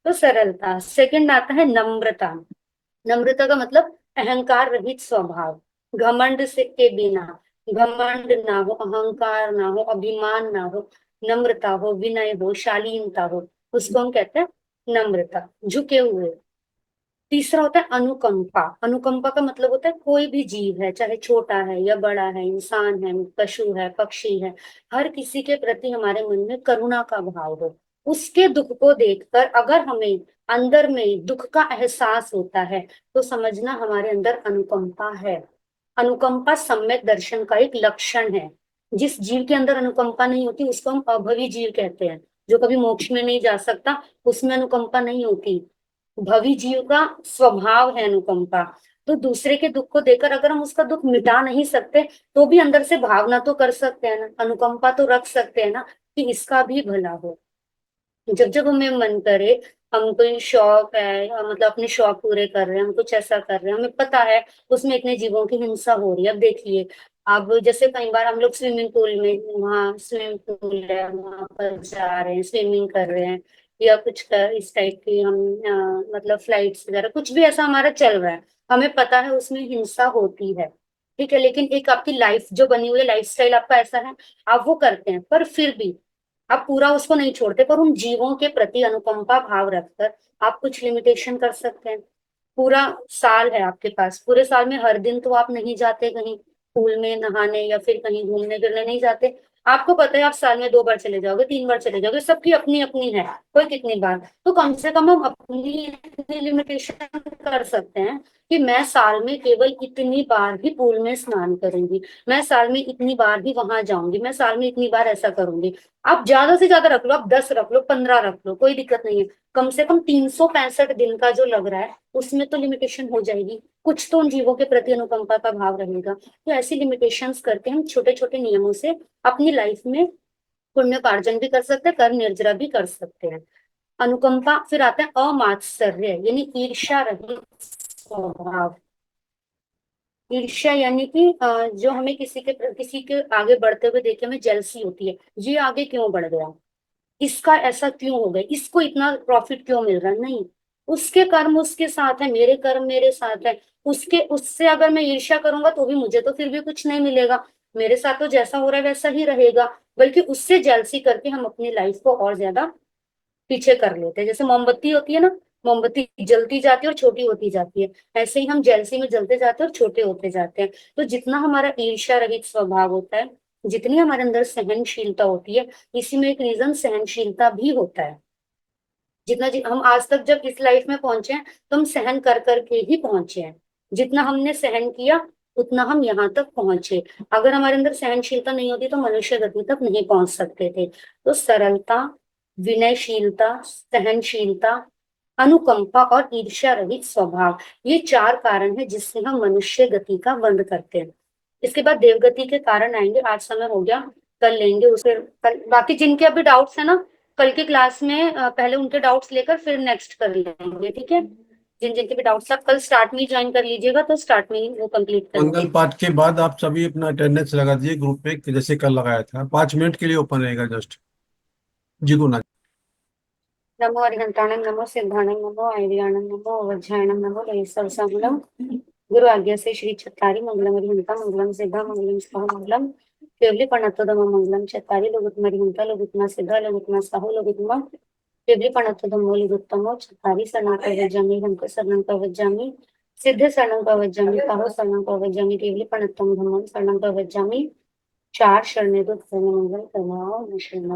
तो सरलता। सेकंड आता है नम्रता। नम्रता का मतलब अहंकार रहित स्वभाव, घमंड से के बिना, घमंड ना हो, अहंकार ना हो, अभिमान ना हो, नम्रता हो, विनय हो, शालीनता हो, उसको हम कहते हैं नम्रता, झुके हुए। तीसरा होता है अनुकंपा। अनुकंपा का मतलब होता है कोई भी जीव है, चाहे छोटा है या बड़ा है, इंसान है, पशु है, पक्षी है, हर किसी के प्रति हमारे मन में करुणा का भाव हो। उसके दुख को देखकर अगर हमें अंदर में दुख का एहसास होता है, तो समझना हमारे अंदर अनुकंपा है। अनुकंपा सम्यक दर्शन का एक लक्षण है। जिस जीव के अंदर अनुकंपा नहीं होती उसको हम अभवी जीव कहते हैं। जो कभी मोक्ष में नहीं जा सकता, उसमें अनुकंपा नहीं होती। भवी जीव का स्वभाव है अनुकंपा। तो दूसरे के दुख को देखकर अगर हम उसका दुख मिटा नहीं सकते, तो भी अंदर से भावना तो कर सकते हैं ना, अनुकंपा तो रख सकते हैं ना, कि इसका भी भला हो। जब जब हमें मन करे, हम कोई शौक है, मतलब अपने शौक पूरे कर रहे हैं, हम कुछ ऐसा कर रहे हैं, हमें पता है उसमें इतने जीवों की हिंसा हो रही है। अब देखिए, अब जैसे कई बार हम लोग स्विमिंग पूल में, वहाँ स्विमिंग पूल है वहां पर जा रहे हैं, स्विमिंग कर रहे हैं, या कुछ इस टाइप की हम मतलब फ्लाइट्स वगैरह कुछ भी ऐसा हमारा चल रहा है, हमें पता है उसमें हिंसा होती है। ठीक है, लेकिन एक आपकी लाइफ जो बनी हुई है, लाइफ स्टाइल आपका ऐसा है, आप वो करते हैं, पर फिर भी आप पूरा उसको नहीं छोड़ते, पर उन जीवों के प्रति अनुकंपा भाव रखकर आप कुछ लिमिटेशन कर सकते हैं। पूरा साल है आपके पास, पूरे साल में हर दिन तो आप नहीं जाते कहीं पूल में नहाने या फिर कहीं घूमने फिरने नहीं जाते। आपको पता है आप साल में 2 बार चले जाओगे, 3 बार चले जाओगे, सबकी अपनी अपनी है, कोई कितनी बार। तो कम से कम हम अपनी लिमिटेशन कर सकते हैं कि मैं साल में केवल इतनी बार ही पूल में स्नान करूंगी, मैं साल में इतनी बार ही वहां जाऊंगी, मैं साल में इतनी बार ऐसा करूंगी। आप ज्यादा से ज्यादा रख लो, आप 10 रख लो, 15 रख लो, कोई दिक्कत नहीं है। कम से कम 365 दिन का जो लग रहा है उसमें तो लिमिटेशन हो जाएगी, कुछ तो उन जीवों के प्रति अनुकंपा का भाव रहेगा। तो ऐसी लिमिटेशंस करके हम छोटे छोटे नियमों से अपनी लाइफ में पुण्योपार्जन भी कर सकते हैं, कर निर्जरा भी कर सकते हैं। अनुकंपा। फिर आता है अमात्सर्य, यानी ईर्ष्या रहित स्वभाव। ईर्ष्या यानी कि जो हमें किसी के आगे बढ़ते हुए देखे हमें जेलसी होती है, ये आगे क्यों बढ़ गया, इसका ऐसा क्यों हो गया, इसको इतना प्रॉफिट क्यों मिल रहा है, नहीं, उसके कर्म उसके साथ है, मेरे कर्म मेरे साथ है। उसके उससे अगर मैं ईर्ष्या करूंगा तो भी मुझे तो फिर भी कुछ नहीं मिलेगा, मेरे साथ तो जैसा हो रहा है वैसा ही रहेगा। बल्कि उससे जेलसी करके हम अपनी लाइफ को और ज्यादा पीछे कर लेते हैं। जैसे मोमबत्ती होती है ना, मोमबत्ती जलती जाती है और छोटी होती जाती है, ऐसे ही हम जेलसी में जलते जाते हैं और छोटे होते जाते हैं। तो जितना हमारा ईर्ष्या रहित स्वभाव होता है, जितनी हमारे अंदर सहनशीलता होती है, इसी में एक रीजन सहनशीलता भी होता है। हम आज तक जब इस लाइफ में पहुंचे हैं, तो हम सहन कर करके ही पहुंचे हैं। जितना हमने सहन किया उतना हम यहाँ तक पहुंचे। अगर हमारे अंदर सहनशीलता नहीं होती तो मनुष्य गति तक नहीं पहुंच सकते थे। तो सरलता, विनयशीलता, सहनशीलता, अनुकंपा और ईर्ष्या रहित स्वभाव, ये 4 कारण है जिससे हम मनुष्य गति का वर्णन करते हैं। इसके बाद देवगति के कारण आएंगे, आज समय हो गया, कल लेंगे उसे। कल बाकी जिनके अभी डाउट्स है ना, कल की क्लास में पहले उनके डाउट्स लेकर फिर नेक्स्ट कर लेंगे, ठीक है। जिन जिनके भी डाउट्स, आप कल स्टार्ट में ही ज्वाइन कर लीजिएगा, तो स्टार्ट में ही वो कंप्लीट कर मंगल लीजिए। पाठ के बाद आप सभी अपना अटेंडेंस लगा दीजिए ग्रुप पे, कि जैसे कल लगाया था, 5 मिनट के लिए ओपन रहेगा जस्ट। जी गुना। नमो अरिहंताणं नमो सिद्धाणं नमो ऐरियाणं नमो वज्रायणं नमो लयसरसामूलं। गुरु आज्ञा से श्री चत्तारी मंगलम अरिहंता मंगलम सिद्धा मंगलम स्वाहा मंगलम केवली प्रणतोदम मंगलम चत्तारी लोगुत्तम अरिहंता लोगुत्तम सिद्धा लोगुत्तम साहू लोगुत्तम केवली प्रणतोदम लोगुत्तम चत्तारी शरणं प्रवज्जामि हंत शरणं प्रवज्जामि सिद्ध शरणं प्रवज्जामि साहू शरणं प्रवज्जामि केवली प्रणतोदम धम्मं शरणं प्रवज्जामि। चार शरणे तो मंगल करवाओ निश्चित।